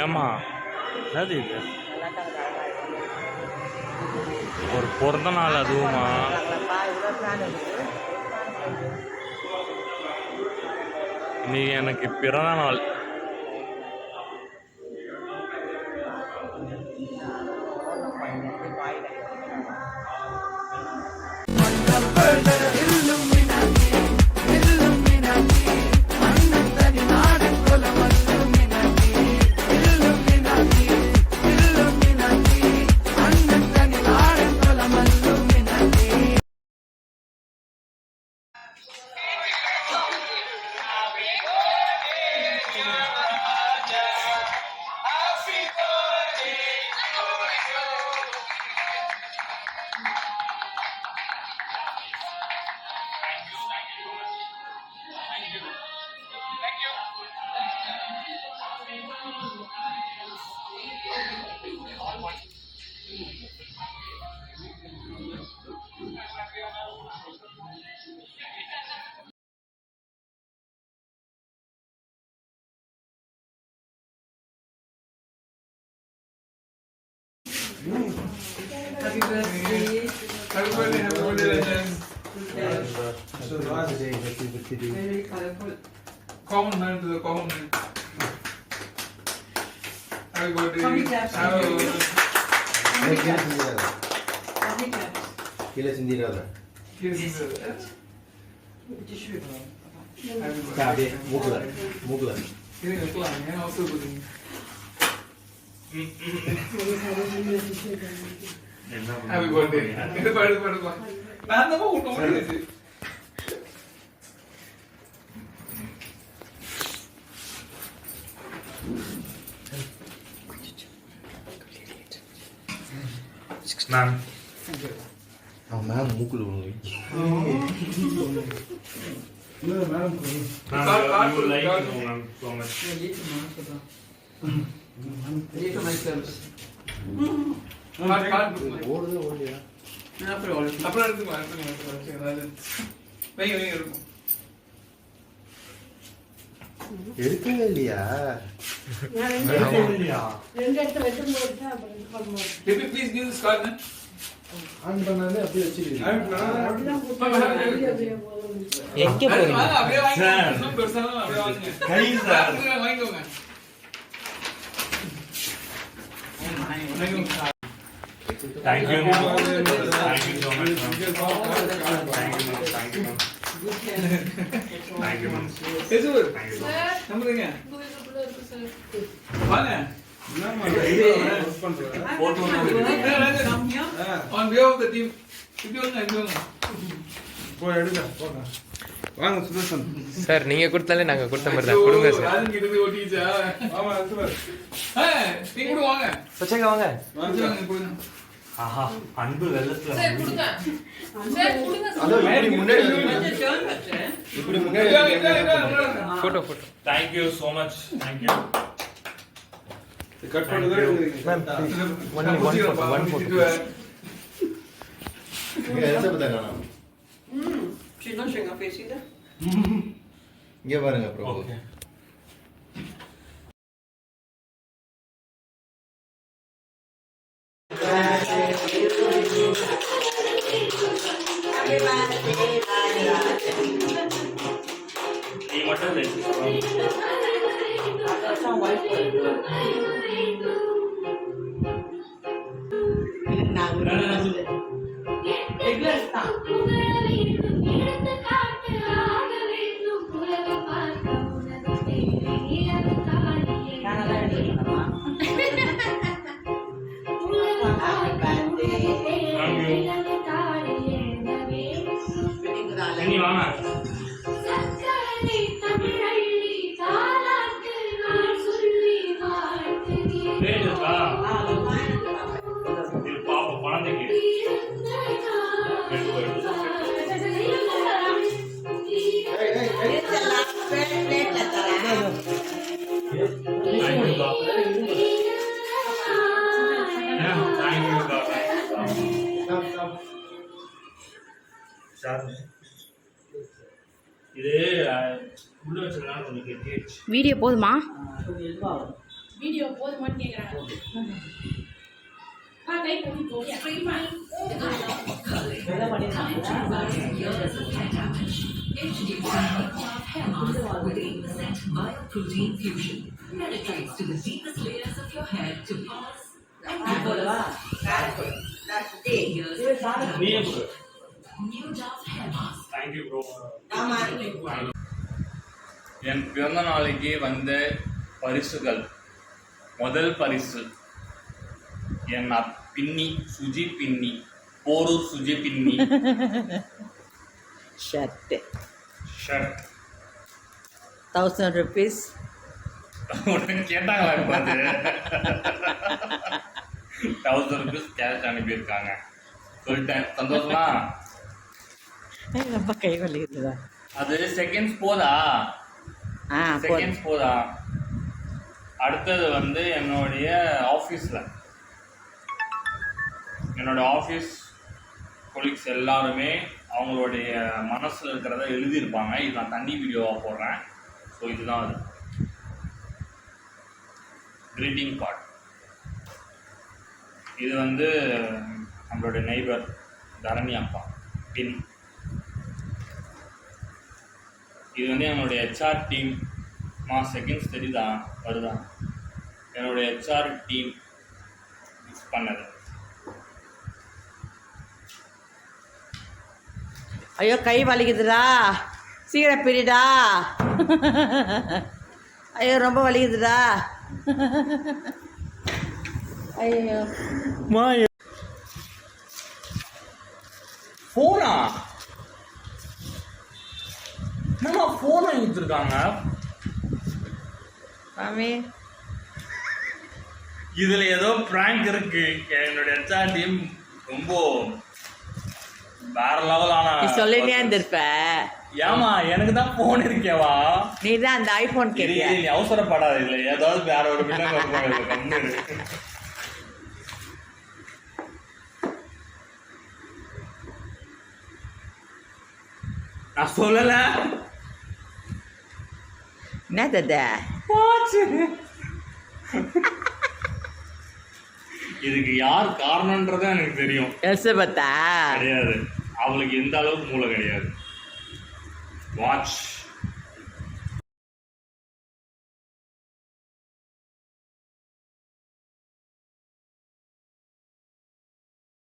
ஏமா என்னது இது? ஒரு பிறந்த நாள் அதுவுமா? நீ எனக்கு பிறந்த நாள். Happy birthday. Happy birthday, happy birthday, Rajan. Happy birthday. Very colorful. Common man to the common man. Happy birthday. Happy claps. Happy claps. Happy claps. Kila sendiri lah. Kila sendiri. Tissue. Happy. Muklah. Muklah. Kira muklah. Yang also good. Happy birthday. Ini baru. Nanda mau untung ini sih. Ma'am. Oh, ma'am, mukul dulu. No, ma'am. You like no, ma'am, so much. Ready for myself. ஓடியா அப்புறம் எடுத்துமா வைங்க இருக்கும் எடுக்கவே இல்லையா? Please give this card on பண்ணாலே அப்படியே வச்சிருக்கீங்க. எங்க போறீங்க? அப்படியே வாங்க. பெருசாலாம் அப்படியே வாங்க. கை சார். வாங்கிக்கோங்க. Thank you. Thank you so much. Thank you, ma'am. Thank you, ma'am. எசுவர் நம்புறீங்க வாங்க Photo on behalf of the team இப்படி வாங்க போய் எடுங்க போங்க. வாங்க சுதர்சன் சார் நீங்க கொடுத்தாலே நாங்க கொடுத்த மாதிரி தான் கொடுங்க சார். ராஜன் கிட்ட போய் ஓட்டிச்சா ஆமா சுதர் நீங்க கூட வாங்க சச்சங்க வாங்க. வாங்க போங்க ஆஹா அன்பு வெள்ளத்துல சார் கொடுங்க சார் கொடுங்க அதோ இப்படி முன்னாடி இப்படி முன்னாடி photo Thank you so much. Thank you. Cut பண்ணுங்க. Ma'am one photo. இங்க எலிசபெத் காணோம். சின்ன சின்ன பேசிட இங்க பாருங்க பிரபு. Okay. நீ மட்டும் நீ வாங்க. வேணுக்கா? இது பாப்பா குழந்தைக்கு. இது உள்ள வச்சதுனால கொஞ்சம் கெட்டியாச்சு. வீடியோ போதுமா? வீடியோ போதுமான்னு கேக்குறாங்க. கை போட்டு போடியா with 8% bioprotein fusion. Penetrates to the deepest layers of your hair to pause and reverse. New Dove hair mask. Thank you, bro. என் பிறந்த நாளைக்கு வந்த பரிசுகள். முதல் பரிசு என் பின்னி சுஜி பின்னி போரூர் சுஜி பின்னி ஷர்ட் ஷர்ட் 1000 rupees. உடனே கேட்டாங்களா பார்த்து 1000 rupees கேஷ் அனுப்பியிருக்காங்க. சொல்லிட்டேன், சந்தோஷமா? ரொம்ப கை வலிக்குதுதா. அது செகண்ட்ஸ் போதா? செகண்ட்ஸ் போதா? அடுத்தது வந்து என்னுடைய ஆஃபீஸில் என்னோட ஆஃபீஸ் கொலீக்ஸ் எல்லாருமே அவங்களுடைய மனசில் இருக்கிறத எழுதியிருப்பாங்க. இது நான் தண்ணி வீடியோவாக போடுறேன். ஸோ இதுதான் அது க்ரீட்டிங் கார்டு. இது வந்து நம்மளுடைய நெய்பர் தரணி அப்பா பின். இது வந்து என்னுடைய ஹெச்ஆர் டீம். செகண்ட்ஸ் தெரியுதா வருதா? என்னுடைய ஹெச்ஆர் டீம் மிக்ஸ் பண்ணது. ஐயோ கை வலிக்குதுடா, சீக்கிரம் பிரிடா. ஐயோ ரொம்ப வலிக்குதுடா. ஐயோ ஃபோனா? என்னம்மா ஃபோன் வாங்கி கொடுத்துருக்காங்க? மாமி இதுல ஏதோ பிராங்க் இருக்கு. என்னுடைய ஹெச்ஆர் டீம் ரொம்ப வேற லெவலான. நீ சொல்லினே இருந்திருப்ப. ஏமா எனக்கு தான் போன் இருக்கேவா? நீ தான் அந்த ஐபோன் கேட்டியா? நீ அவசரப்படாத. இல்ல ஏதாவது வேற ஒரு பிள்ளை கம்மி. நான் சொல்லல. என்ன தடா இதுக்கு யார் காரணம்ன்றத எனக்கு தெரியும். எலிசபெத்தா? கிடையாது, அவளுக்கு எந்த அளவுக்கு மூளை கிடையாது. வாட்ச்